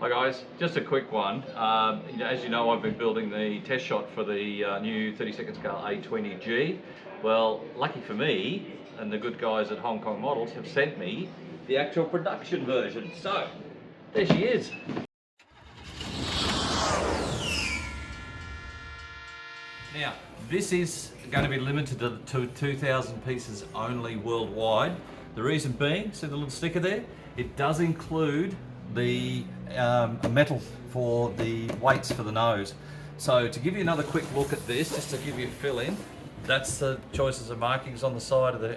Hi guys, just a quick one. As you know, I've been building the test shot for the new 32nd scale A-20G. Well, lucky for me, and the good guys at Hong Kong Models have sent me the actual production version. So, there she is. Now, this is going to be limited to 2,000 pieces only worldwide. The reason being, see the little sticker there? It does include the metal for the weights for the nose. So to give you another quick look at this, just to give you a fill in, that's the choices of markings on the side of the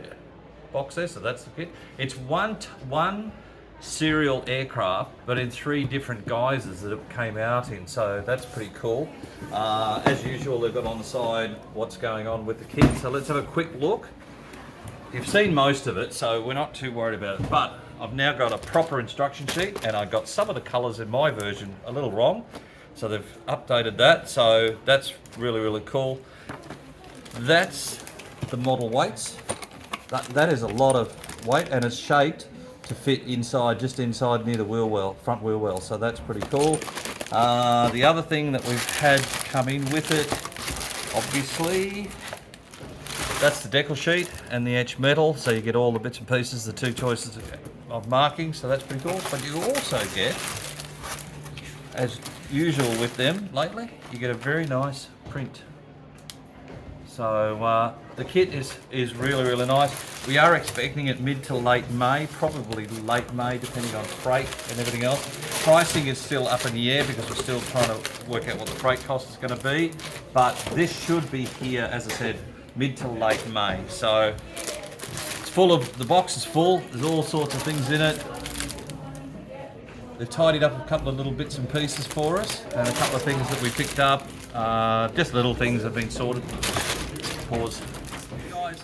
box there, so that's the kit. It's one serial aircraft, but in 3 different guises that it came out in, so that's pretty cool. As usual, they've got on the side what's going on with the kit, so let's have a quick look. You've seen most of it, so we're not too worried about it, but I've now got a proper instruction sheet, and I got some of the colours in my version a little wrong, so they've updated that, so that's really cool. That's the model weights. That is a lot of weight, and it's shaped to fit inside, just inside near the wheel well, front wheel well, so that's pretty cool. The other thing that we've had come in with it, obviously, that's the decal sheet and the etched metal, so you get all the bits and pieces, the 2 choices of marking, so that's pretty cool. But you also get, as usual with them lately, you get a very nice print. So the kit is really nice. We are expecting it mid to late May, probably late May, depending on freight and everything else. Pricing is still up in the air because we're still trying to work out what the freight cost is going to be. But this should be here, as I said, mid to late May. So it's full of, the box is full, there's all sorts of things in it. They've tidied up a couple of little bits and pieces for us, and a couple of things that we picked up, just little things have been sorted. Pause. Guys,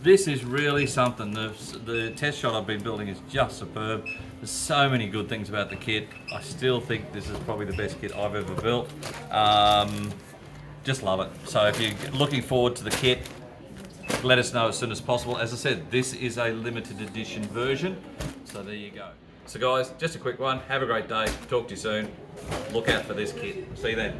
this is really something. The test shot I've been building is just superb. There's so many good things about the kit. I still think this is probably the best kit I've ever built. Just love it. So if you're looking forward to the kit, let us know as soon as possible. As I said, this is a limited edition version, so there you go. So guys, just a quick one. Have a great day. Talk to you soon. Look out for this kit. See you then.